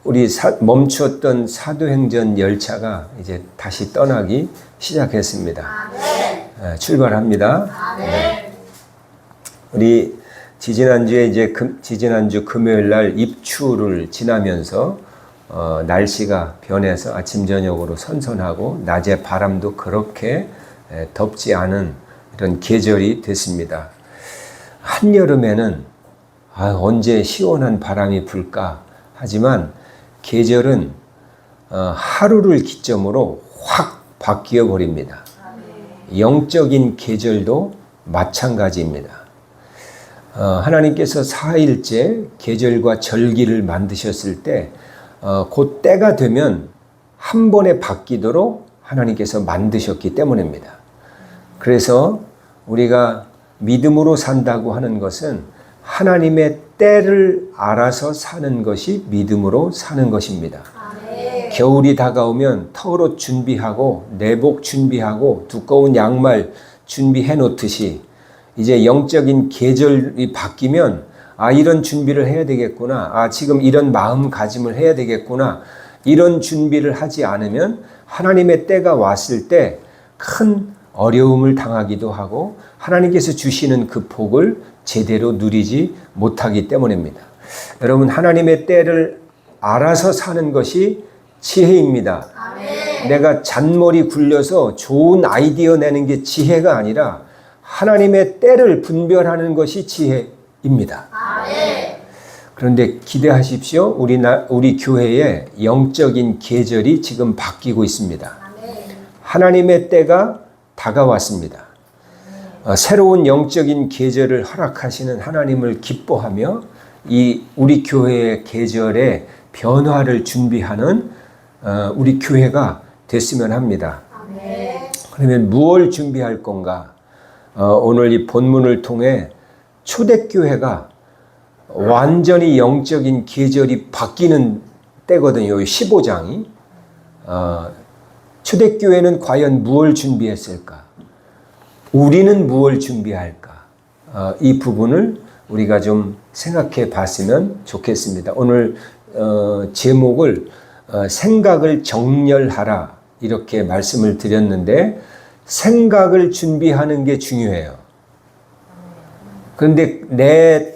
우리 멈추었던 사도행전 열차가 이제 다시 떠나기 시작했습니다. 출발합니다. 네. 우리 지지난주에 지지난주 금요일 날 입추를 지나면서 날씨가 변해서 아침 저녁으로 선선하고 낮에 바람도 그렇게 덥지 않은 이런 계절이 됐습니다. 한여름에는 언제 시원한 바람이 불까 하지만 계절은 하루를 기점으로 확 바뀌어 버립니다. 영적인 계절도 마찬가지입니다. 하나님께서 4일째 계절과 절기를 만드셨을 때 그 때가 되면 한 번에 바뀌도록 하나님께서 만드셨기 때문입니다. 그래서 우리가 믿음으로 산다고 하는 것은 하나님의 때를 알아서 사는 것이 믿음으로 사는 것입니다. 겨울이 다가오면 털옷 준비하고 내복 준비하고 두꺼운 양말 준비해 놓듯이 이제 영적인 계절이 바뀌면 이런 준비를 해야 되겠구나. 지금 이런 마음가짐을 해야 되겠구나. 이런 준비를 하지 않으면 하나님의 때가 왔을 때 큰 어려움을 당하기도 하고 하나님께서 주시는 그 복을 제대로 누리지 못하기 때문입니다. 여러분, 하나님의 때를 알아서 사는 것이 지혜입니다. 아멘. 내가 잔머리 굴려서 좋은 아이디어 내는 게 지혜가 아니라 하나님의 때를 분별하는 것이 지혜입니다. 아멘. 그런데 기대하십시오. 우리 교회의 영적인 계절이 지금 바뀌고 있습니다. 아멘. 하나님의 때가 다가왔습니다. 새로운 영적인 계절을 허락하시는 하나님을 기뻐하며 우리 교회의 계절의 변화를 준비하는 우리 교회가 됐으면 합니다. 아멘. 그러면 무엇을 준비할 건가? 오늘 이 본문을 통해 초대교회가 완전히 영적인 계절이 바뀌는 때거든요. 15장이. 초대교회는 과연 무엇을 준비했을까? 우리는 무엇을 준비할까? 이 부분을 우리가 좀 생각해 봤으면 좋겠습니다. 오늘 제목을 생각을 정렬하라 이렇게 말씀을 드렸는데 생각을 준비하는 게 중요해요. 그런데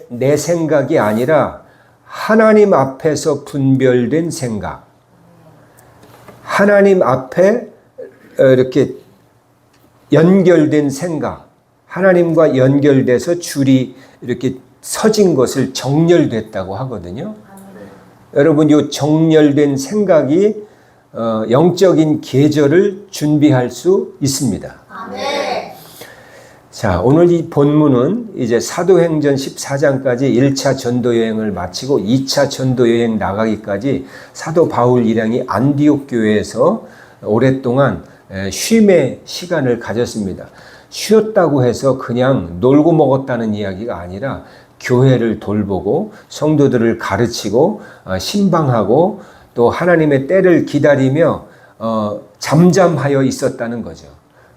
내 생각이 아니라 하나님 앞에서 분별된 생각, 하나님 앞에 이렇게 연결된 생각, 하나님과 연결돼서 줄이 이렇게 서진 것을 정렬됐다고 하거든요. 여러분, 이 정렬된 생각이 영적인 계절을 준비할 수 있습니다. 아멘. 자, 오늘 이 본문은 이제 사도행전 14장까지 1차 전도 여행을 마치고 2차 전도 여행 나가기까지 사도 바울 일행이 안디옥 교회에서 오랫동안 쉼의 시간을 가졌습니다. 쉬었다고 해서 그냥 놀고 먹었다는 이야기가 아니라 교회를 돌보고 성도들을 가르치고 신방하고 또 하나님의 때를 기다리며 잠잠하여 있었다는 거죠.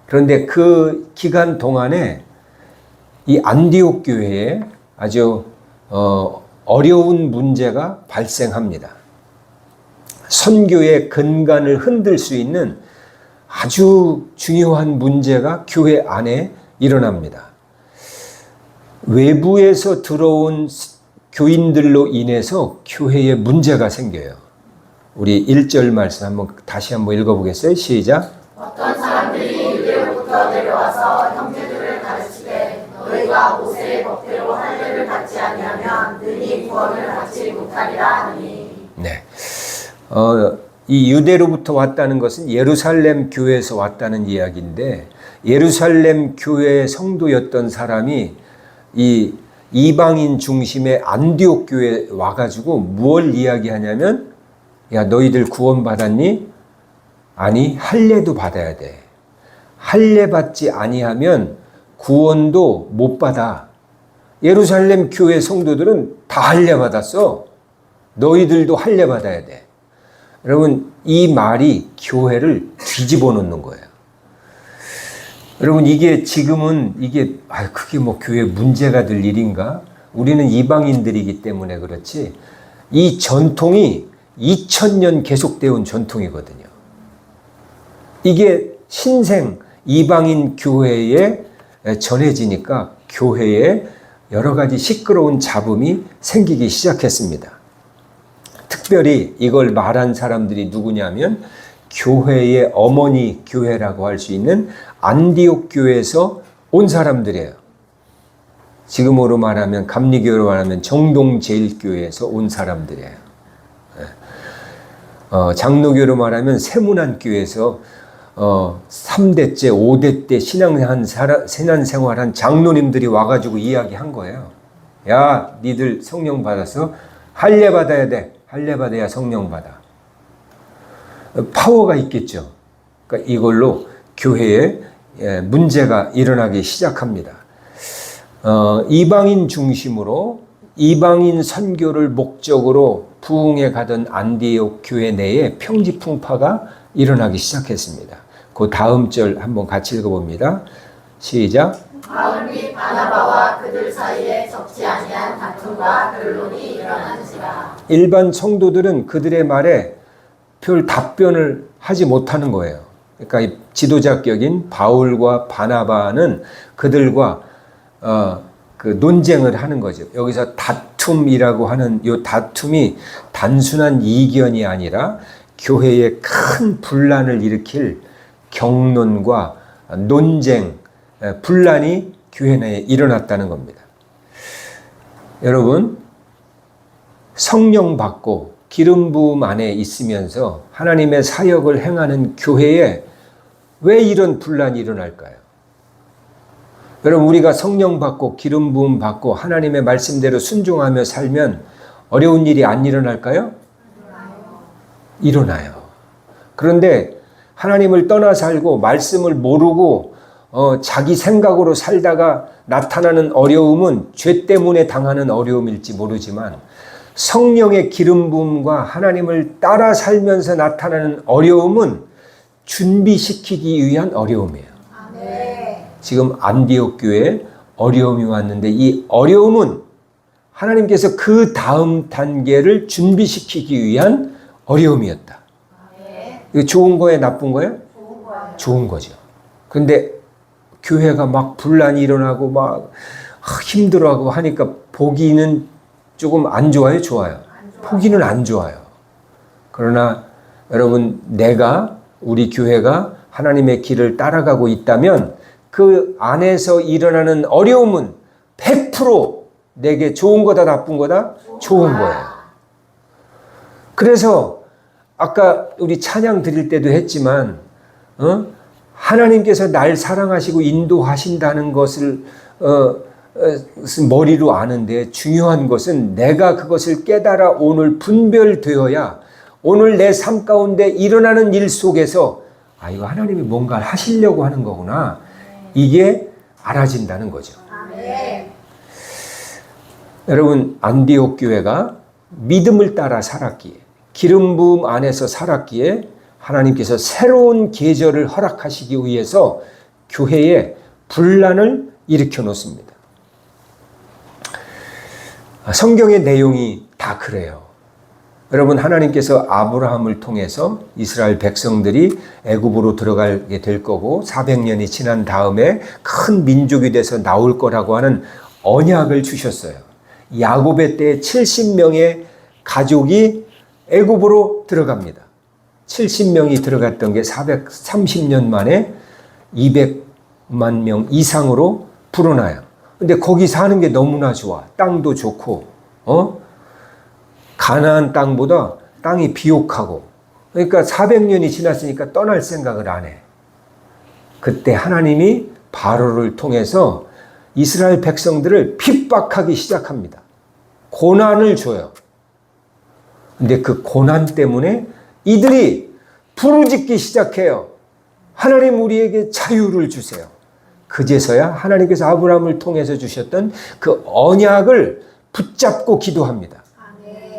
그런데 그 기간 동안에 이 안디옥 교회에 아주 어려운 문제가 발생합니다. 선교의 근간을 흔들 수 있는 아주 중요한 문제가 교회 안에 일어납니다. 외부에서 들어온 교인들로 인해서 교회에 문제가 생겨요. 우리 1절 말씀 다시 한번 읽어보겠어요? 시작. 어떤 사람들이 유대로부터 내려와서 형제들을 가르치되 너희가 모세의 법대로 할례를 받지 아니하면 능히 구원을 받지 못하리라 하니. 네. 이 유대로부터 왔다는 것은 예루살렘 교회에서 왔다는 이야기인데 예루살렘 교회의 성도였던 사람이 이 이방인 중심의 안디옥 교회에 와가지고 무엇을 이야기하냐면 야, 너희들 구원받았니? 아니, 할례도 받아야 돼. 할례 받지 아니하면 구원도 못 받아. 예루살렘 교회 성도들은 다 할례 받았어. 너희들도 할례 받아야 돼. 여러분, 이 말이 교회를 뒤집어 놓는 거예요. 여러분, 지금은 그게 뭐 교회 문제가 될 일인가? 우리는 이방인들이기 때문에 그렇지. 이 전통이 2000년 계속되어 온 전통이거든요. 이게 신생 이방인 교회에 전해지니까 교회에 여러 가지 시끄러운 잡음이 생기기 시작했습니다. 특별히 이걸 말한 사람들이 누구냐면 교회의 어머니 교회라고 할 수 있는 안디옥 교회에서 온 사람들이에요. 지금으로 말하면 감리교로 말하면 정동제일교회에서 온 사람들이에요. 장로교로 말하면 세문안교회에서 3대째 5대 때 신앙생활한 장로님들이 와가지고 이야기한 거예요. 야, 니들 성령 받아서 할례 받아야 돼. 할례 받아야 성령 받아. 파워가 있겠죠. 그러니까 이걸로 교회에 문제가 일어나기 시작합니다. 이방인 중심으로 이방인 선교를 목적으로 부흥해 가던 안디옥 교회 내에 평지풍파가 일어나기 시작했습니다. 그 다음 절 한번 같이 읽어봅니다. 시작. 바울 및 바나바와 그들 사이에 적지 아니한 다툼과 변론이 일어난지라. 일반 성도들은 그들의 말에 별 답변을 하지 못하는 거예요. 그러니까 이 지도자격인 바울과 바나바는 그들과 그 논쟁을 하는 거죠. 여기서 다툼이라고 하는 이 다툼이 단순한 이견이 아니라 교회에 큰 분란을 일으킬 경론과 논쟁, 분란이 교회 내에 일어났다는 겁니다. 여러분, 성령 받고 기름 부음 안에 있으면서 하나님의 사역을 행하는 교회에 왜 이런 분란이 일어날까요? 여러분, 우리가 성령 받고 기름 부음 받고 하나님의 말씀대로 순종하며 살면 어려운 일이 안 일어날까요? 일어나요. 그런데 하나님을 떠나 살고 말씀을 모르고 자기 생각으로 살다가 나타나는 어려움은 죄 때문에 당하는 어려움일지 모르지만 성령의 기름 부음과 하나님을 따라 살면서 나타나는 어려움은 준비시키기 위한 어려움이에요. 지금 안디옥 교회에 어려움이 왔는데 이 어려움은 하나님께서 그 다음 단계를 준비시키기 위한 어려움이었다. 이거 좋은 거예요? 나쁜 거예요? 좋은 거죠. 그런데 교회가 막 분란이 일어나고 막 힘들어하고 하니까 보기는 조금 안 좋아요? 좋아요? 보기는 안 좋아요. 그러나 여러분, 우리 교회가 하나님의 길을 따라가고 있다면 그 안에서 일어나는 어려움은 100% 내게 좋은 거다 나쁜 거다? 좋은 거예요. 그래서 아까 우리 찬양 드릴 때도 했지만 하나님께서 날 사랑하시고 인도하신다는 것을 머리로 아는데 중요한 것은 내가 그것을 깨달아 오늘 분별되어야 오늘 내 삶 가운데 일어나는 일 속에서 이거 하나님이 뭔가 하시려고 하는 거구나. 이게 알아진다는 거죠. 여러분, 안디옥 교회가 믿음을 따라 살았기에 기름 부음 안에서 살았기에 하나님께서 새로운 계절을 허락하시기 위해서 교회에 분란을 일으켜 놓습니다. 성경의 내용이 다 그래요. 여러분, 하나님께서 아브라함을 통해서 이스라엘 백성들이 애굽으로 들어가게 될 거고 400년이 지난 다음에 큰 민족이 돼서 나올 거라고 하는 언약을 주셨어요. 야곱의 때에 70명의 가족이 애굽으로 들어갑니다. 70명이 들어갔던 게 430년 만에 200만 명 이상으로 불어나요. 근데 거기 사는 게 너무나 좋아. 땅도 좋고, 가나안 땅보다 땅이 비옥하고. 그러니까 400년이 지났으니까 떠날 생각을 안 해. 그때 하나님이 바로를 통해서 이스라엘 백성들을 핍박하기 시작합니다. 고난을 줘요. 근데 그 고난 때문에 이들이 부르짖기 시작해요. 하나님, 우리에게 자유를 주세요. 그제서야 하나님께서 아브라함을 통해서 주셨던 그 언약을 붙잡고 기도합니다.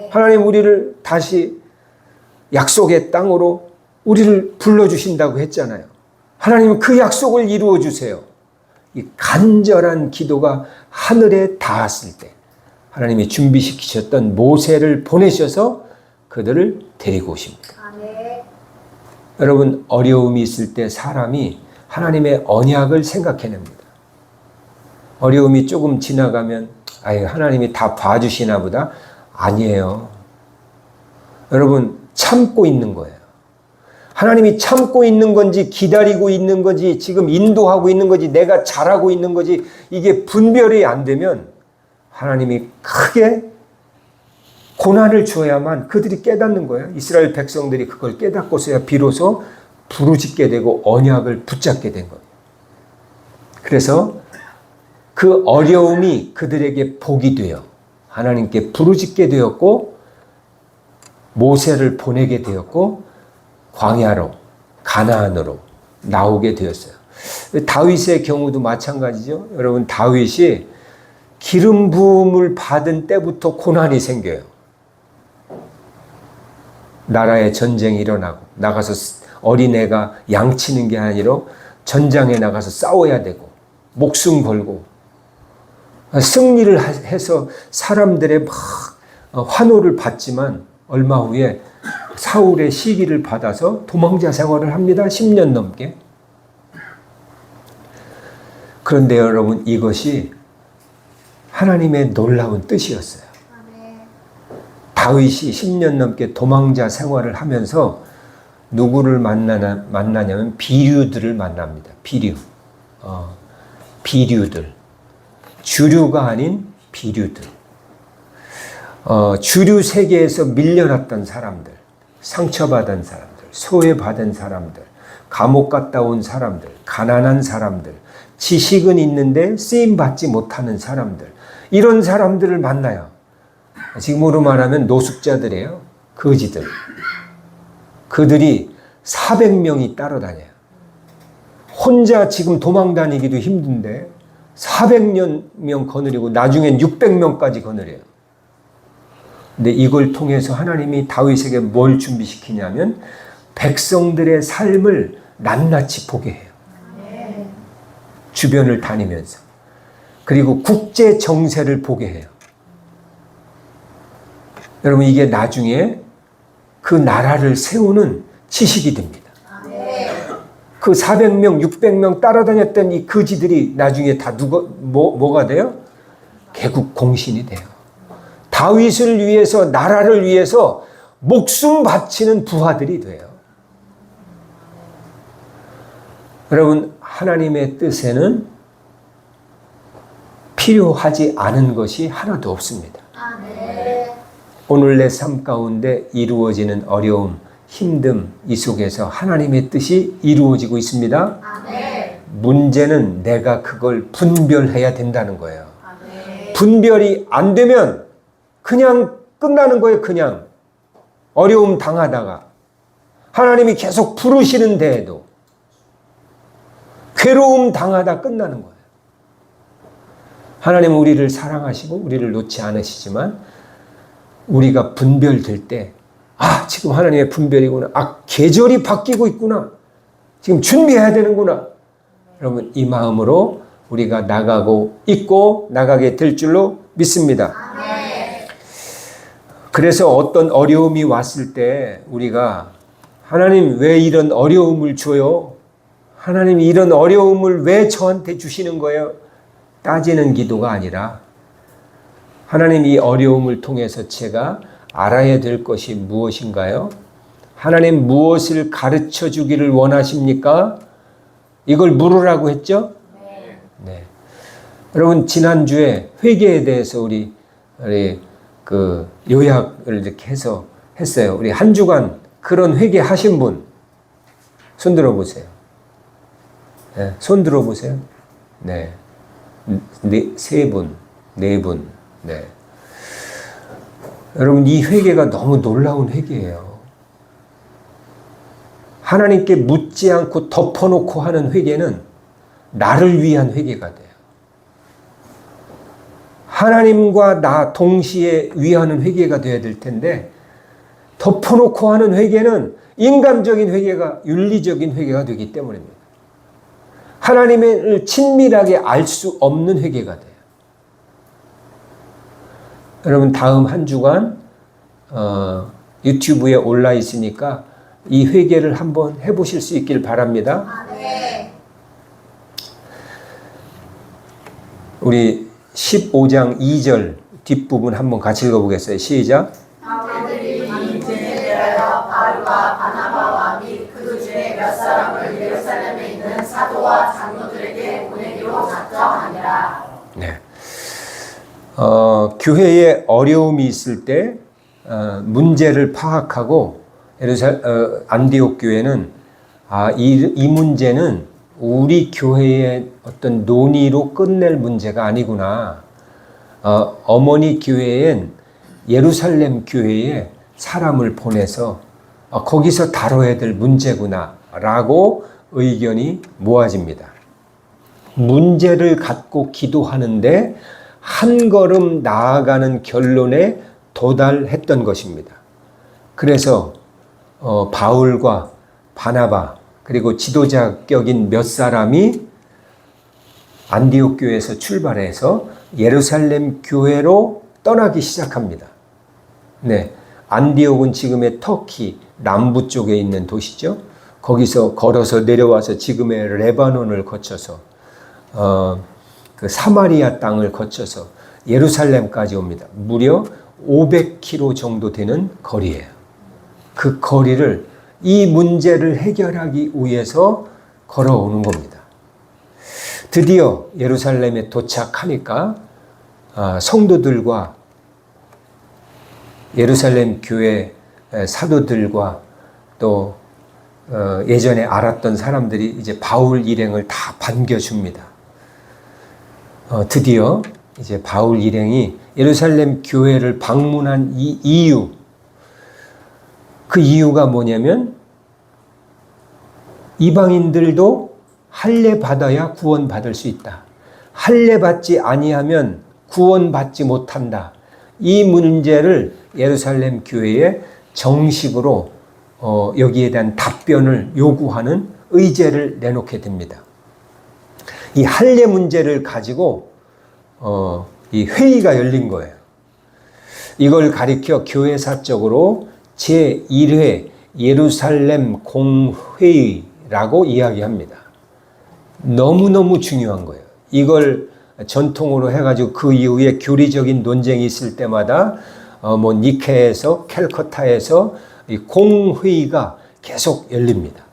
하나님, 우리를 다시 약속의 땅으로 우리를 불러주신다고 했잖아요. 하나님, 그 약속을 이루어 주세요. 이 간절한 기도가 하늘에 닿았을 때 하나님이 준비시키셨던 모세를 보내셔서 그들을 데리고 오십니다. 아멘. 여러분, 어려움이 있을 때 사람이 하나님의 언약을 생각해냅니다. 어려움이 조금 지나가면 아유, 하나님이 다 봐주시나 보다. 아니에요. 여러분, 참고 있는 거예요. 하나님이 참고 있는 건지 기다리고 있는 건지 지금 인도하고 있는 건지 내가 잘하고 있는 건지 이게 분별이 안 되면 하나님이 크게 고난을 주어야만 그들이 깨닫는 거예요. 이스라엘 백성들이 그걸 깨닫고서야 비로소 부르짖게 되고 언약을 붙잡게 된 거예요. 그래서 그 어려움이 그들에게 복이 되어 하나님께 부르짖게 되었고 모세를 보내게 되었고 광야로 가나안으로 나오게 되었어요. 다윗의 경우도 마찬가지죠. 여러분, 다윗이 기름 부음을 받은 때부터 고난이 생겨요. 나라에 전쟁이 일어나고 나가서 어린애가 양치는 게 아니라 전장에 나가서 싸워야 되고 목숨 걸고 승리를 해서 사람들의 막 환호를 받지만 얼마 후에 사울의 시기를 받아서 도망자 생활을 합니다. 10년 넘게. 그런데 여러분, 이것이 하나님의 놀라운 뜻이었어요. 다윗이 10년 넘게 도망자 생활을 하면서 누구를 만나냐면 비류들을 만납니다. 비류들. 주류가 아닌 비류들. 주류 세계에서 밀려났던 사람들, 상처받은 사람들, 소외받은 사람들, 감옥 갔다 온 사람들, 가난한 사람들, 지식은 있는데 쓰임받지 못하는 사람들, 이런 사람들을 만나요. 지금으로 말하면 노숙자들이에요. 거지들. 그들이 400명이 따라다녀요. 혼자 지금 도망다니기도 힘든데 400명 거느리고 나중엔 600명까지 거느려요. 근데 이걸 통해서 하나님이 다윗에게 뭘 준비시키냐면 백성들의 삶을 낱낱이 보게 해요. 주변을 다니면서. 그리고 국제 정세를 보게 해요. 여러분, 이게 나중에 그 나라를 세우는 지식이 됩니다. 그 400명, 600명 따라다녔던 이 거지들이 나중에 다 뭐가 돼요? 개국 공신이 돼요. 다윗을 위해서, 나라를 위해서 목숨 바치는 부하들이 돼요. 여러분, 하나님의 뜻에는 필요하지 않은 것이 하나도 없습니다. 오늘 내 삶 가운데 이루어지는 어려움, 힘듦, 이 속에서 하나님의 뜻이 이루어지고 있습니다. 문제는 내가 그걸 분별해야 된다는 거예요. 분별이 안 되면 그냥 끝나는 거예요. 그냥 어려움 당하다가 하나님이 계속 부르시는데도 괴로움 당하다 끝나는 거예요. 하나님은 우리를 사랑하시고 우리를 놓지 않으시지만 우리가 분별될 때 지금 하나님의 분별이구나. 계절이 바뀌고 있구나. 지금 준비해야 되는구나. 여러분, 이 마음으로 우리가 나가고 있고 나가게 될 줄로 믿습니다. 그래서 어떤 어려움이 왔을 때 우리가 하나님 왜 이런 어려움을 줘요? 하나님이 이런 어려움을 왜 저한테 주시는 거예요? 따지는 기도가 아니라 하나님 이 어려움을 통해서 제가 알아야 될 것이 무엇인가요? 하나님 무엇을 가르쳐 주기를 원하십니까? 이걸 물으라고 했죠? 네. 여러분, 지난주에 회개에 대해서 우리 그 요약을 이렇게 해서 했어요. 우리 한 주간 그런 회개 하신 분 손 들어보세요. 네, 손 들어보세요. 네. 세 분, 네 분. 네. 여러분, 이 회개가 너무 놀라운 회개예요. 하나님께 묻지 않고 덮어놓고 하는 회개는 나를 위한 회개가 돼요. 하나님과 나 동시에 위하는 회개가 돼야 될 텐데 덮어놓고 하는 회개는 인간적인 회개가 윤리적인 회개가 되기 때문입니다. 하나님을 친밀하게 알 수 없는 회개가 돼요. 여러분, 다음 한 주간 유튜브에 올라 있으니까 이 회개를 한번 해보실 수 있길 바랍니다. 네. 우리 15장 2절 뒷부분 한번 같이 읽어보겠어요. 시작. 형제들이 이 문제에 대하여 바울과 바나바와 및 그 중에 몇 사람을 예루살렘에 있는 사도와 장로들에게 보내기로 작정하니라. 네. 교회에 어려움이 있을 때 문제를 파악하고 안디옥 교회는 이 문제는 우리 교회의 어떤 논의로 끝낼 문제가 아니구나. 어머니 교회엔 예루살렘 교회에 사람을 보내서 거기서 다뤄야 될 문제구나 라고 의견이 모아집니다. 문제를 갖고 기도하는데 한 걸음 나아가는 결론에 도달했던 것입니다. 그래서 바울과 바나바 그리고 지도자격인 몇 사람이 안디옥 교회에서 출발해서 예루살렘 교회로 떠나기 시작합니다. 네, 안디옥은 지금의 터키 남부 쪽에 있는 도시죠. 거기서 걸어서 내려와서 지금의 레바논을 거쳐서 그 사마리아 땅을 거쳐서 예루살렘까지 옵니다. 무려 500km 정도 되는 거리예요. 그 거리를 이 문제를 해결하기 위해서 걸어오는 겁니다. 드디어 예루살렘에 도착하니까 성도들과 예루살렘 교회 사도들과 또 예전에 알았던 사람들이 이제 바울 일행을 다 반겨줍니다. 드디어 이제 바울 일행이 예루살렘 교회를 방문한 이 이유, 그 이유가 뭐냐면 이방인들도 할례 받아야 구원받을 수 있다. 할례 받지 아니하면 구원받지 못한다. 이 문제를 예루살렘 교회에 정식으로 여기에 대한 답변을 요구하는 의제를 내놓게 됩니다. 이 할례 문제를 가지고 이 회의가 열린 거예요. 이걸 가리켜 교회사적으로 제1회 예루살렘 공회의라고 이야기합니다. 너무너무 중요한 거예요. 이걸 전통으로 해가지고 그 이후에 교리적인 논쟁이 있을 때마다 니케에서 캘커타에서 이 공회의가 계속 열립니다.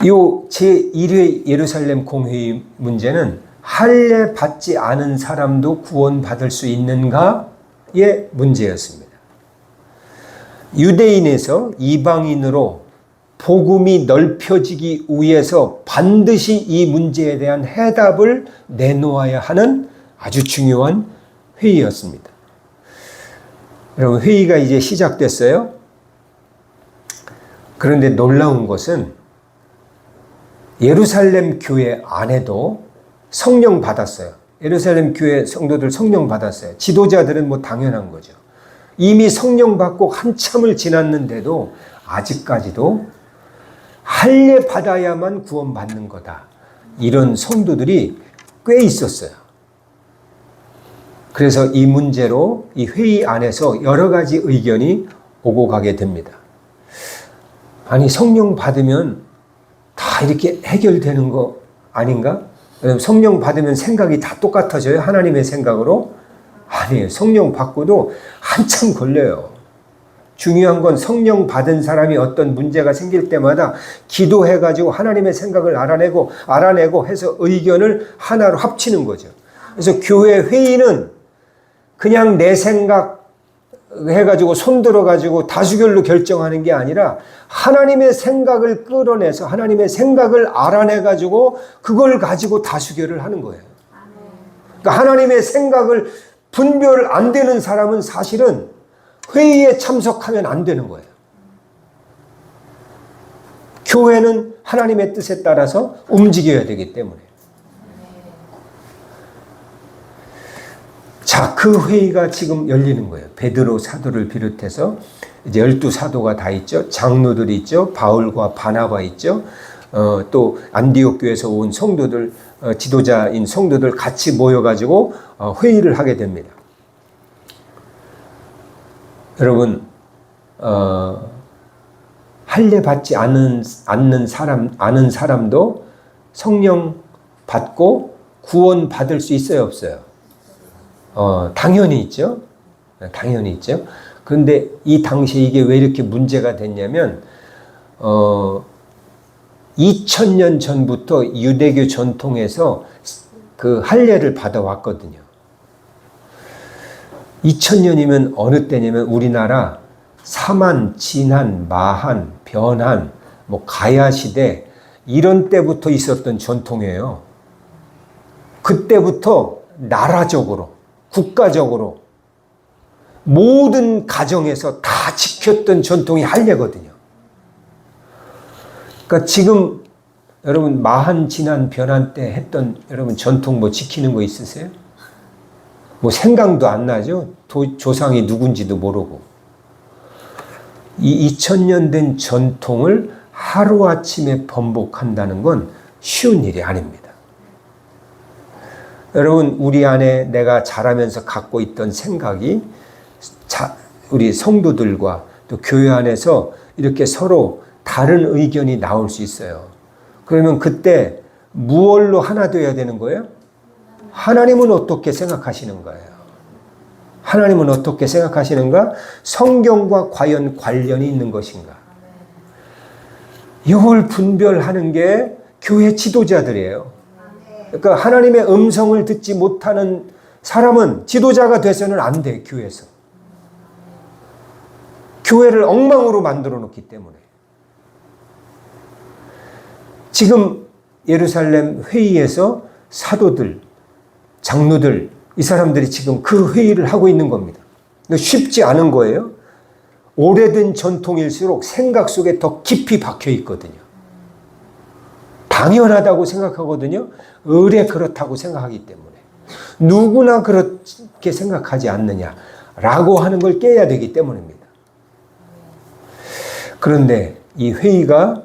이 제1회 예루살렘 공회의 문제는 할례 받지 않은 사람도 구원받을 수 있는가의 문제였습니다. 유대인에서 이방인으로 복음이 넓혀지기 위해서 반드시 이 문제에 대한 해답을 내놓아야 하는 아주 중요한 회의였습니다. 여러분, 회의가 이제 시작됐어요. 그런데 놀라운 것은 예루살렘 교회 안에도 성령 받았어요. 예루살렘 교회 성도들 성령 받았어요. 지도자들은 뭐 당연한 거죠. 이미 성령 받고 한참을 지났는데도 아직까지도 할례 받아야만 구원받는 거다. 이런 성도들이 꽤 있었어요. 그래서 이 문제로 이 회의 안에서 여러 가지 의견이 오고 가게 됩니다. 아니, 성령 받으면 다 이렇게 해결되는 거 아닌가? 성령 받으면 생각이 다 똑같아져요? 하나님의 생각으로? 아니에요. 성령 받고도 한참 걸려요. 중요한 건 성령 받은 사람이 어떤 문제가 생길 때마다 기도해가지고 하나님의 생각을 알아내고 해서 의견을 하나로 합치는 거죠. 그래서 교회 회의는 그냥 내 생각 해가지고 손들어가지고 다수결로 결정하는 게 아니라 하나님의 생각을 끌어내서 하나님의 생각을 알아내가지고 그걸 가지고 다수결을 하는 거예요. 그러니까 하나님의 생각을 분별 안 되는 사람은 사실은 회의에 참석하면 안 되는 거예요. 교회는 하나님의 뜻에 따라서 움직여야 되기 때문에. 자, 그 회의가 지금 열리는 거예요. 베드로 사도를 비롯해서 이제 12사도가 다 있죠. 장로들이 있죠. 바울과 바나바 있죠. 또 안디옥 교회에서 온 성도들, 지도자인 성도들 같이 모여가지고 회의를 하게 됩니다. 여러분, 할례 받지 않는 사람도 성령 받고 구원 받을 수 있어요, 없어요? 당연히 있죠. 당연히 있죠. 그런데 이 당시에 이게 왜 이렇게 문제가 됐냐면 2000년 전부터 유대교 전통에서 그 할례를 받아왔거든요. 2000년이면 어느 때냐면 우리나라 사만, 진한, 마한, 변한, 뭐 가야 시대 이런 때부터 있었던 전통이에요. 그때부터 나라적으로, 국가적으로 모든 가정에서 다 지켰던 전통이 할례거든요. 그러니까 지금 여러분 마한, 진한, 변한 때 했던 여러분 전통 뭐 지키는 거 있으세요? 뭐 생각도 안 나죠? 조상이 누군지도 모르고. 이 2000년 된 전통을 하루아침에 번복한다는 건 쉬운 일이 아닙니다. 여러분 우리 안에 내가 자라면서 갖고 있던 생각이 우리 성도들과 또 교회 안에서 이렇게 서로 다른 의견이 나올 수 있어요. 그러면 그때 무엇로 하나 되어야 되는 거예요? 하나님은 어떻게 생각하시는 거예요? 하나님은 어떻게 생각하시는가? 성경과 과연 관련이 있는 것인가? 이걸 분별하는 게 교회 지도자들이에요. 그러니까 하나님의 음성을 듣지 못하는 사람은 지도자가 돼서는 안 돼, 교회에서. 교회를 엉망으로 만들어 놓기 때문에. 지금 예루살렘 회의에서 사도들, 장로들, 이 사람들이 지금 그 회의를 하고 있는 겁니다. 쉽지 않은 거예요. 오래된 전통일수록 생각 속에 더 깊이 박혀 있거든요. 당연하다고 생각하거든요. 의례 그렇다고 생각하기 때문에. 누구나 그렇게 생각하지 않느냐라고 하는 걸 깨야 되기 때문입니다. 그런데 이 회의가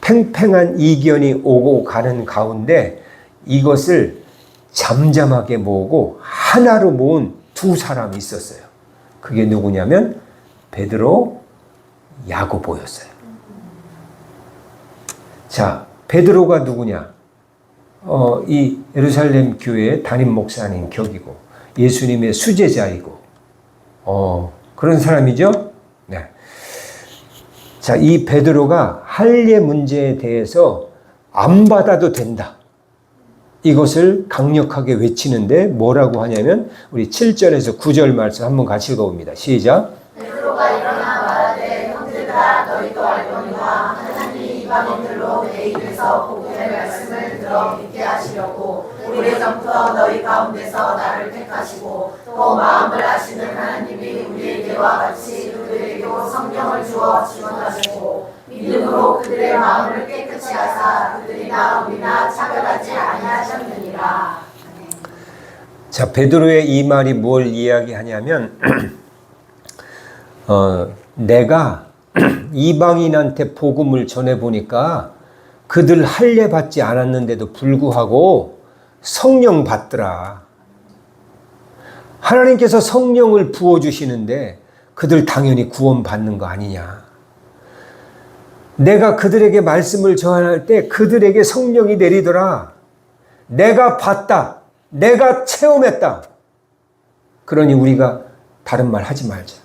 팽팽한 이견이 오고 가는 가운데 이것을 잠잠하게 모으고 하나로 모은 두 사람이 있었어요. 그게 누구냐면 베드로, 야고보였어요. 자, 베드로가 누구냐? 이 예루살렘 교회의 담임 목사님 격이고 예수님의 수제자이고 그런 사람이죠. 네. 자, 이 베드로가 할례 문제에 대해서 안 받아도 된다. 이것을 강력하게 외치는데 뭐라고 하냐면 우리 7절에서 9절 말씀 한번 같이 읽어봅니다. 시작. 베드로가 일어나 말하되 형제들아 너희도 알거니와 하나님이 이방인들로 내 입에서 복음의 말씀을 들어 믿게 하시려고 오래전부터 너희 가운데서 나를 택하시고 또 마음을 아시는 하나님이 우리에게와 같이 그들에게도 성령을 주어 지원하시고 믿음으로 그들의 마음을 깨끗이 하사 그들이나 우리나 차별하지 아니하셨느니라. 자, 베드로의 이 말이 뭘 이야기하냐면 내가 이방인한테 복음을 전해보니까 그들 할례 받지 않았는데도 불구하고 성령 받더라. 하나님께서 성령을 부어주시는데 그들 당연히 구원 받는 거 아니냐. 내가 그들에게 말씀을 전할 때 그들에게 성령이 내리더라. 내가 봤다. 내가 체험했다. 그러니 우리가 다른 말 하지 말자.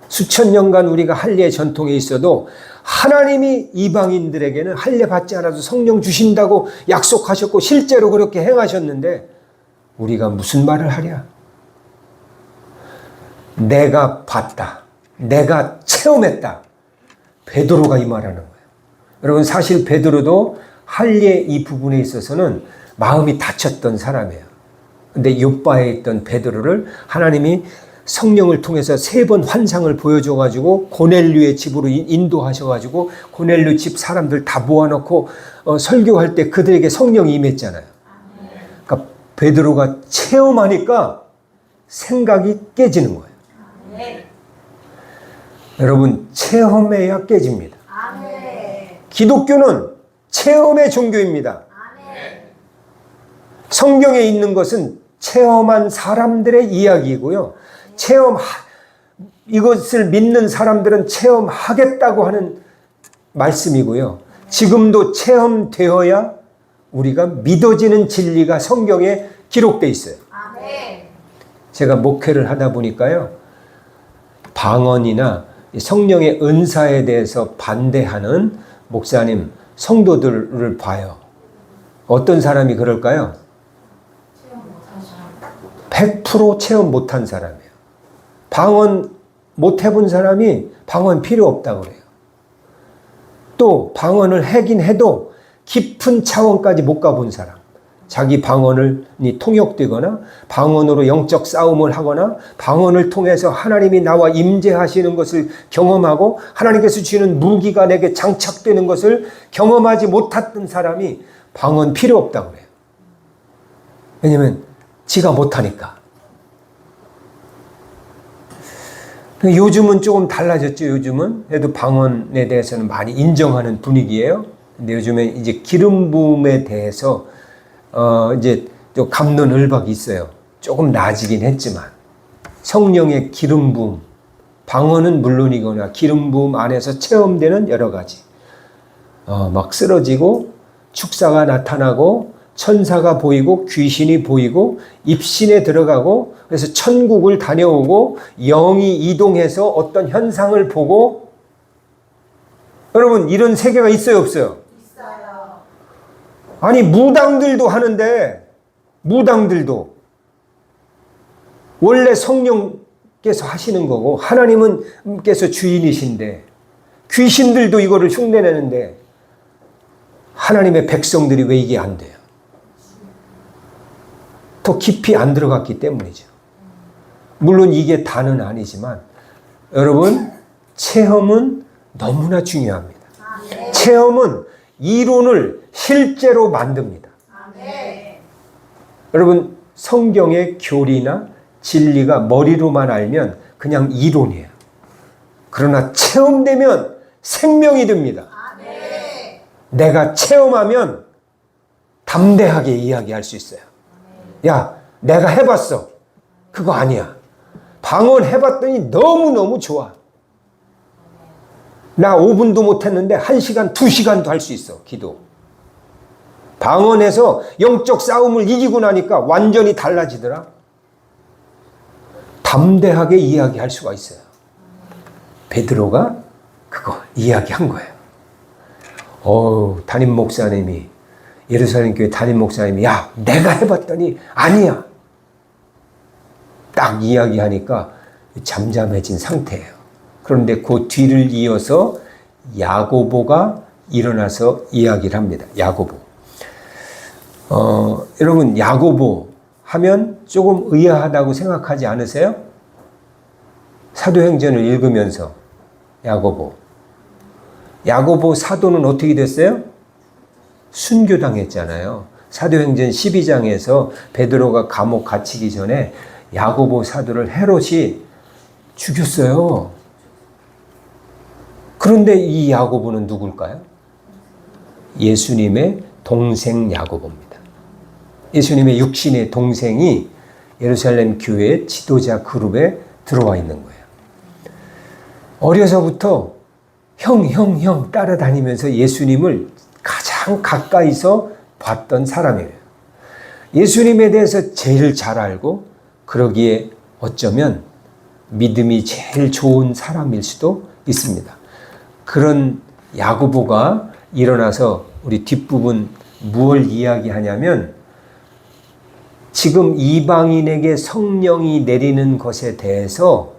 수천 년간 우리가 할례 전통에 있어도 하나님이 이방인들에게는 할례 받지 않아도 성령 주신다고 약속하셨고 실제로 그렇게 행하셨는데 우리가 무슨 말을 하랴? 내가 봤다. 내가 체험했다. 베드로가 이 말하는 거예요. 여러분 사실 베드로도 할례 이 부분에 있어서는 마음이 다쳤던 사람이에요. 근데 요바에 있던 베드로를 하나님이 성령을 통해서 3번 환상을 보여줘가지고 고넬료의 집으로 인도하셔가지고 고넬료 집 사람들 다 모아놓고 설교할 때 그들에게 성령이 임했잖아요. 그러니까 베드로가 체험하니까 생각이 깨지는 거예요. 여러분 체험해야 깨집니다. 기독교는 체험의 종교입니다. 성경에 있는 것은 체험한 사람들의 이야기이고요. 이것을 믿는 사람들은 체험하겠다고 하는 말씀이고요. 지금도 체험되어야 우리가 믿어지는 진리가 성경에 기록되어 있어요. 아멘. 제가 목회를 하다 보니까요, 방언이나 성령의 은사에 대해서 반대하는 목사님, 성도들을 봐요. 어떤 사람이 그럴까요? 100% 체험 못한 사람이에요. 방언 못 해본 사람이 방언 필요 없다고 그래요. 또 방언을 하긴 해도 깊은 차원까지 못 가본 사람, 자기 방언이 통역되거나 방언으로 영적 싸움을 하거나 방언을 통해서 하나님이 나와 임재하시는 것을 경험하고 하나님께서 주시는 무기가 내게 장착되는 것을 경험하지 못했던 사람이 방언 필요 없다고 그래요. 왜냐면 지가 못하니까. 요즘은 조금 달라졌죠. 요즘은 그래도 방언에 대해서는 많이 인정하는 분위기예요. 근데 요즘에 이제 기름 부음에 대해서 이제 좀 갑론을박이 있어요. 조금 나아지긴 했지만 성령의 기름 부음, 방언은 물론이거나 기름 부음 안에서 체험되는 여러 가지, 막 쓰러지고 축사가 나타나고 천사가 보이고 귀신이 보이고 입신에 들어가고 그래서 천국을 다녀오고 영이 이동해서 어떤 현상을 보고, 여러분 이런 세계가 있어요 없어요? 있어요. 아니 무당들도 하는데, 무당들도 원래 성령께서 하시는 거고 하나님은께서 주인이신데 귀신들도 이거를 흉내내는데 하나님의 백성들이 왜 이게 안 돼요? 더 깊이 안 들어갔기 때문이죠. 물론 이게 다는 아니지만 여러분, 체험은 너무나 중요합니다. 아멘. 체험은 이론을 실제로 만듭니다. 아멘. 여러분, 성경의 교리나 진리가 머리로만 알면 그냥 이론이에요. 그러나 체험되면 생명이 됩니다. 아멘. 내가 체험하면 담대하게 이야기할 수 있어요. 야, 내가 해봤어. 그거 아니야. 방언 해봤더니 너무너무 좋아. 나 5분도 못했는데 1시간, 2시간도 할 수 있어. 기도. 방언에서 영적 싸움을 이기고 나니까 완전히 달라지더라. 담대하게 이야기할 수가 있어요. 베드로가 그거 이야기한 거예요. 담임 목사님이, 예루살렘 교회 담임 목사님이, 야, 내가 해봤더니 아니야. 딱 이야기하니까 잠잠해진 상태예요. 그런데 그 뒤를 이어서 야고보가 일어나서 이야기를 합니다. 야고보. 여러분, 야고보 하면 조금 의아하다고 생각하지 않으세요? 사도행전을 읽으면서 야고보 사도는 어떻게 됐어요? 순교당했잖아요. 사도행전 12장에서 베드로가 감옥 갇히기 전에 야고보 사도를 헤롯이 죽였어요. 그런데 이 야고보는 누굴까요? 예수님의 동생 야고보입니다. 예수님의 육신의 동생이 예루살렘 교회의 지도자 그룹에 들어와 있는 거예요. 어려서부터 형 따라다니면서 예수님을 가장 가까이서 봤던 사람이에요. 예수님에 대해서 제일 잘 알고, 그러기에 어쩌면 믿음이 제일 좋은 사람일 수도 있습니다. 그런 야고보가 일어나서 우리 뒷부분 무엇을 이야기하냐면, 지금 이방인에게 성령이 내리는 것에 대해서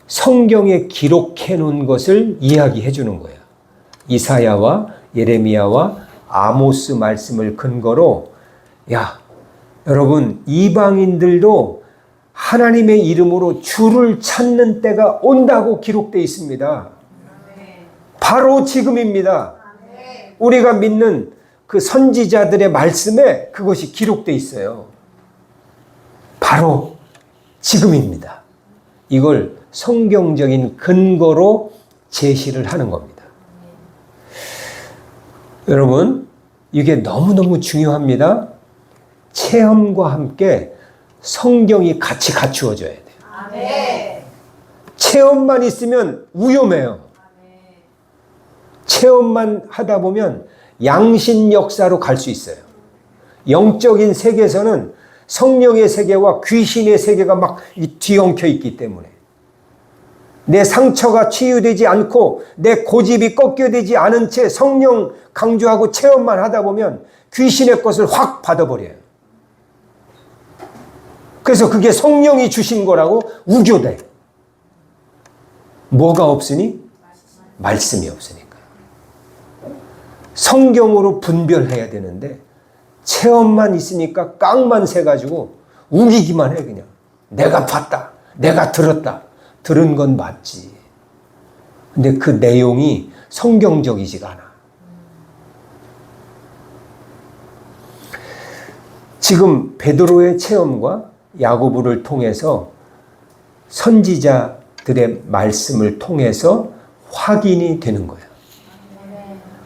성경에 기록해 놓은 것을 이야기해 주는 거예요. 이사야와 예레미야와 아모스 말씀을 근거로, 야, 여러분, 이방인들도 하나님의 이름으로 주를 찾는 때가 온다고 기록되어 있습니다. 바로 지금입니다. 우리가 믿는 그 선지자들의 말씀에 그것이 기록되어 있어요. 바로 지금입니다. 이걸 성경적인 근거로 제시를 하는 겁니다. 여러분, 이게 너무너무 중요합니다. 체험과 함께 성경이 같이 갖추어져야 돼요. 아멘. 체험만 있으면 위험해요. 체험만 하다 보면 양신 역사로 갈 수 있어요. 영적인 세계에서는 성령의 세계와 귀신의 세계가 막 뒤엉켜 있기 때문에 내 상처가 치유되지 않고 내 고집이 꺾여지지 않은 채 성령 강조하고 체험만 하다 보면 귀신의 것을 확 받아버려요. 그래서 그게 성령이 주신 거라고 우겨대. 뭐가 없으니? 말씀이 없으니까. 성경으로 분별해야 되는데 체험만 있으니까 깡만 세가지고 우기기만 해 그냥. 내가 봤다. 내가 들었다. 들은 건 맞지. 근데 그 내용이 성경적이지가 않아. 지금 베드로의 체험과 야고보를 통해서 선지자들의 말씀을 통해서 확인이 되는 거예요.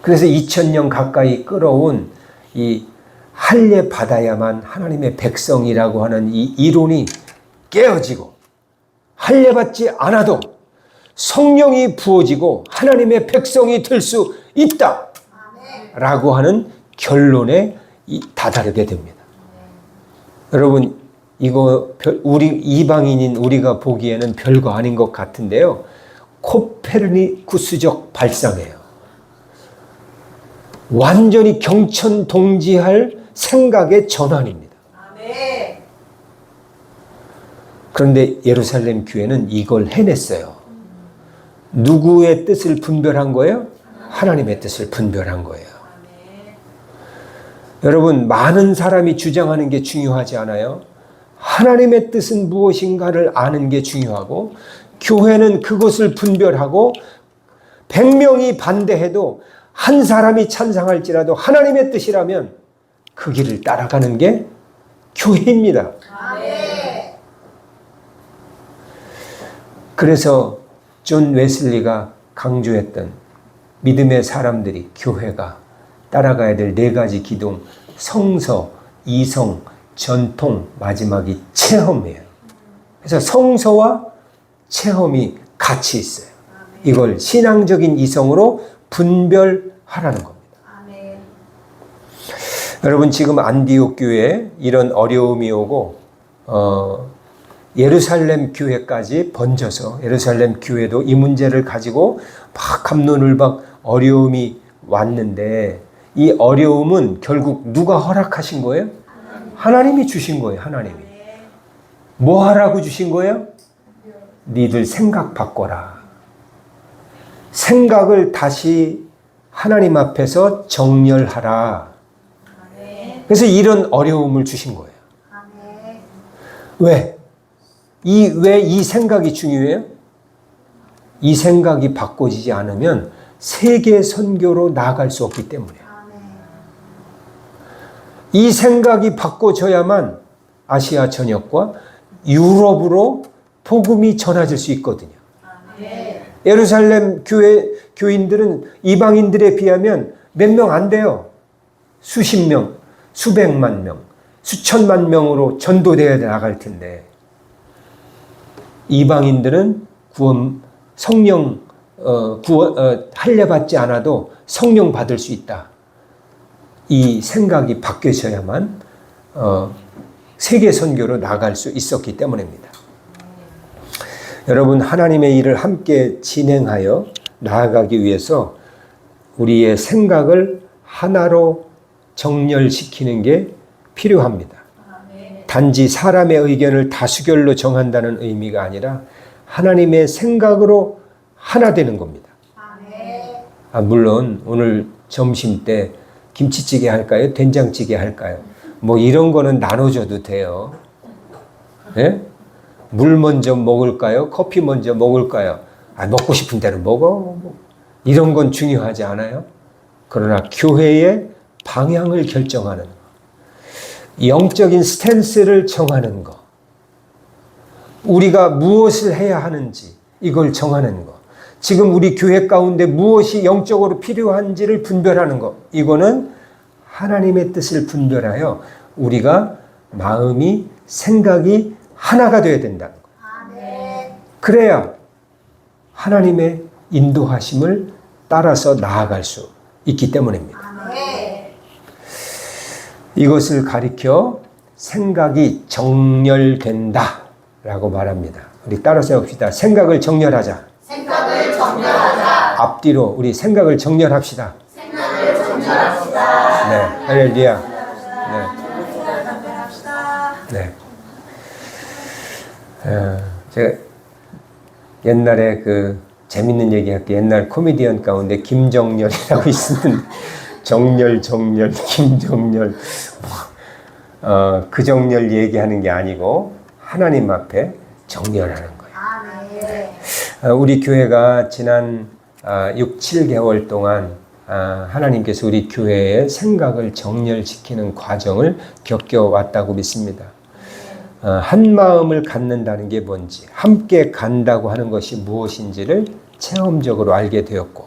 그래서 2000년 가까이 끌어온 이 할례 받아야만 하나님의 백성이라고 하는 이 이론이 깨어지고 할례 받지 않아도 성령이 부어지고 하나님의 백성이 될 수 있다 라고 하는 결론에 다다르게 됩니다. 여러분 이거 우리 이방인인 우리가 보기에는 별거 아닌 것 같은데요. 코페르니쿠스적 발상이에요. 완전히 경천동지할 생각의 전환입니다. 그런데 예루살렘 교회는 이걸 해냈어요. 누구의 뜻을 분별한 거예요? 하나님의 뜻을 분별한 거예요. 여러분 많은 사람이 주장하는 게 중요하지 않아요? 하나님의 뜻은 무엇인가를 아는 게 중요하고 교회는 그것을 분별하고 100명이 반대해도 한 사람이 찬성할지라도 하나님의 뜻이라면 그 길을 따라가는 게 교회입니다. 그래서 존 웨슬리가 강조했던 믿음의 사람들이 교회가 따라가야 될 4가지 기둥, 성서, 이성, 전통, 마지막이 체험이에요. 그래서 성서와 체험이 같이 있어요. 이걸 신앙적인 이성으로 분별하라는 겁니다. 여러분 지금 안디옥 교회에 이런 어려움이 오고 예루살렘 교회까지 번져서 예루살렘 교회도 이 문제를 가지고 막 갑론을박 어려움이 왔는데 이 어려움은 결국 누가 허락하신 거예요? 하나님이 주신 거예요. 하나님이. 뭐 하라고 주신 거예요? 니들 생각 바꿔라. 생각을 다시 하나님 앞에서 정렬하라. 그래서 이런 어려움을 주신 거예요. 왜? 왜 이 생각이 중요해요? 이 생각이 바꿔지지 않으면 세계 선교로 나아갈 수 없기 때문에. 이 생각이 바꿔져야만 아시아 전역과 유럽으로 복음이 전해질 수 있거든요. 예루살렘 교인들은 이방인들에 비하면 몇 명 안 돼요. 수십 명, 수백만 명, 수천만 명으로 전도되어야 나갈 텐데 이방인들은 성령 할례 받지 않아도 성령 받을 수 있다. 이 생각이 바뀌어져야만 세계 선교로 나갈 수 있었기 때문입니다. 여러분 하나님의 일을 함께 진행하여 나아가기 위해서 우리의 생각을 하나로 정렬시키는 게 필요합니다. 단지 사람의 의견을 다수결로 정한다는 의미가 아니라 하나님의 생각으로 하나 되는 겁니다. 물론 오늘 점심 때 김치찌개 할까요? 된장찌개 할까요? 뭐 이런 거는 나눠줘도 돼요. 네? 물 먼저 먹을까요? 커피 먼저 먹을까요? 먹고 싶은 대로 먹어. 이런 건 중요하지 않아요? 그러나 교회의 방향을 결정하는 거, 영적인 스탠스를 정하는 거, 우리가 무엇을 해야 하는지 이걸 정하는 거, 지금 우리 교회 가운데 무엇이 영적으로 필요한지를 분별하는 것, 이거는 하나님의 뜻을 분별하여 우리가 마음이 생각이 하나가 되어야 된다는 거. 그래야 하나님의 인도하심을 따라서 나아갈 수 있기 때문입니다. 이것을 가리켜 생각이 정렬된다 라고 말합니다. 우리 따라서 해봅시다. 생각을 정렬하자. 생각을 정렬하자. 앞뒤로 우리 생각을 정렬합시다. 생각을 정렬합시다. 네, 할렐루야. 네. 제가 옛날에 그 재밌는 얘기 할게요. 옛날 코미디언 가운데 김정렬이라고 있었는데 정렬, 김정렬. 그 정렬 얘기하는 게 아니고 하나님 앞에 정렬하는 거예요. 우리 교회가 지난 6, 7개월 동안 하나님께서 우리 교회의 생각을 정렬시키는 과정을 겪어왔다고 믿습니다. 한 마음을 갖는다는 게 뭔지, 함께 간다고 하는 것이 무엇인지를 체험적으로 알게 되었고,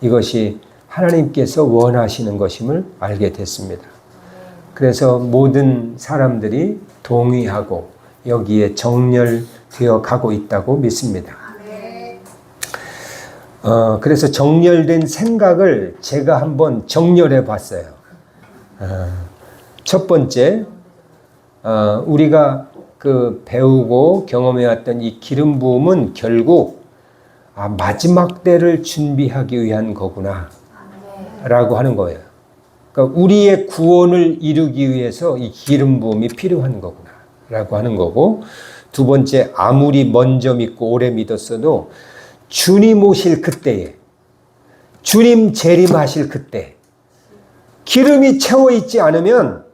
이것이 하나님께서 원하시는 것임을 알게 됐습니다. 그래서 모든 사람들이 동의하고 여기에 정렬되어 가고 있다고 믿습니다. 그래서 정렬된 생각을 제가 한번 정렬해 봤어요. 첫 번째, 우리가 그 배우고 경험해왔던 이 기름 부음은 결국 마지막 때를 준비하기 위한 거구나 라고 하는 거예요. 그러니까 우리의 구원을 이루기 위해서 이 기름 부음이 필요한 거구나 라고 하는 거고, 두 번째, 아무리 먼저 믿고 오래 믿었어도 주님 오실 그때에, 주님 재림하실 그때 기름이 채워 있지 않으면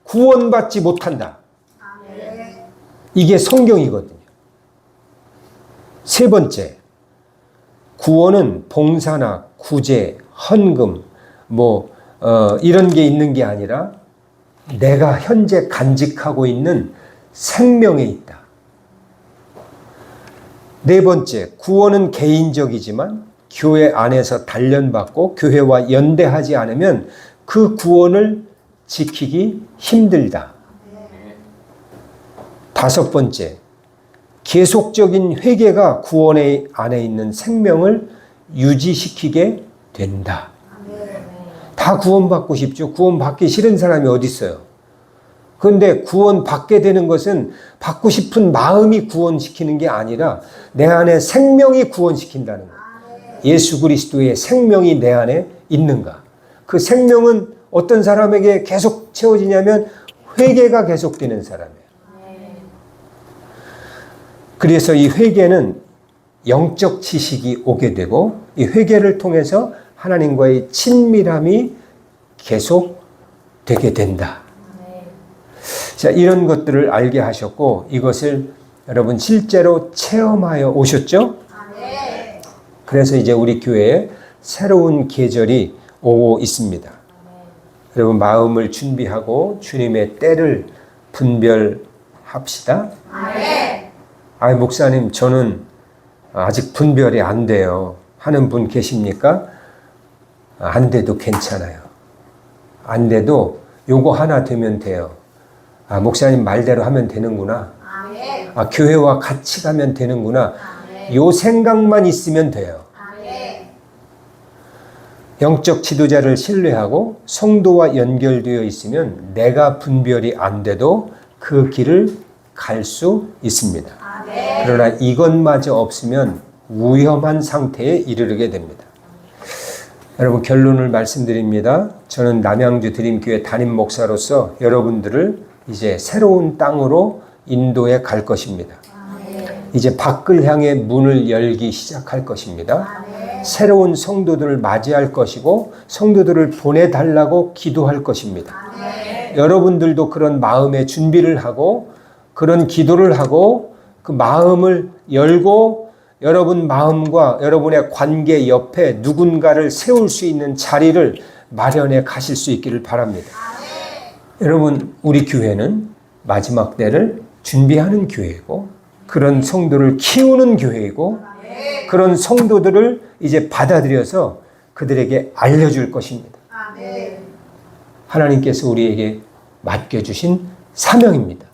구원받지 못한다. 이게 성경이거든요. 세 번째, 구원은 봉사나 구제, 헌금, 이런 게 있는 게 아니라 내가 현재 간직하고 있는 생명에 있다. 네 번째, 구원은 개인적이지만 교회 안에서 단련받고 교회와 연대하지 않으면 그 구원을 지키기 힘들다. 다섯 번째, 계속적인 회개가 구원 안에 있는 생명을 유지시키게 된다. 다 구원받고 싶죠. 구원받기 싫은 사람이 어디 있어요? 그런데 구원받게 되는 것은 받고 싶은 마음이 구원시키는 게 아니라 내 안에 생명이 구원시킨다는 거예요. 예수 그리스도의 생명이 내 안에 있는가? 그 생명은 어떤 사람에게 계속 채워지냐면 회개가 계속되는 사람이에요. 그래서 이 회개는 영적 지식이 오게 되고 이 회개를 통해서 하나님과의 친밀함이 계속 되게 된다. 자, 이런 것들을 알게 하셨고 이것을 여러분 실제로 체험하여 오셨죠? 그래서 이제 우리 교회에 새로운 계절이 오고 있습니다. 여러분 마음을 준비하고 주님의 때를 분별합시다. 목사님 저는 아직 분별이 안 돼요 하는 분 계십니까? 안 돼도 괜찮아요. 안 돼도 요거 하나 되면 돼요. 목사님 말대로 하면 되는구나. 교회와 같이 가면 되는구나. 요 생각만 있으면 돼요. 영적 지도자를 신뢰하고 성도와 연결되어 있으면 내가 분별이 안 돼도 그 길을 갈 수 있습니다. 그러나 이것마저 없으면 위험한 상태에 이르게 됩니다. 여러분 결론을 말씀드립니다. 저는 남양주 드림교회 담임 목사로서 여러분들을 이제 새로운 땅으로 인도해 갈 것입니다. 이제 밖을 향해 문을 열기 시작할 것입니다. 새로운 성도들을 맞이할 것이고 성도들을 보내달라고 기도할 것입니다. 여러분들도 그런 마음의 준비를 하고 그런 기도를 하고 그 마음을 열고 여러분 마음과 여러분의 관계 옆에 누군가를 세울 수 있는 자리를 마련해 가실 수 있기를 바랍니다. 여러분 우리 교회는 마지막 때를 준비하는 교회이고 그런 성도를 키우는 교회이고 그런 성도들을 이제 받아들여서 그들에게 알려줄 것입니다. 하나님께서 우리에게 맡겨주신 사명입니다.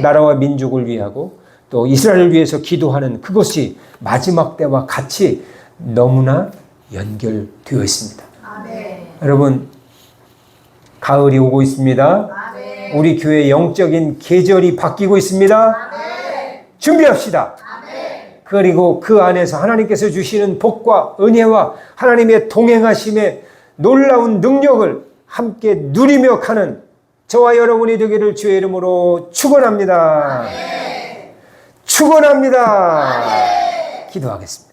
나라와 민족을 위하고 또 이스라엘을 위해서 기도하는 그것이 마지막 때와 같이 너무나 연결되어 있습니다. 아멘. 여러분, 가을이 오고 있습니다. 아멘. 우리 교회 영적인 계절이 바뀌고 있습니다. 아멘. 준비합시다. 아멘. 그리고 그 안에서 하나님께서 주시는 복과 은혜와 하나님의 동행하심의 놀라운 능력을 함께 누리며 가는 저와 여러분이 되기를 주의 이름으로 축원합니다. 아멘. 축원합니다. 아멘. 기도하겠습니다.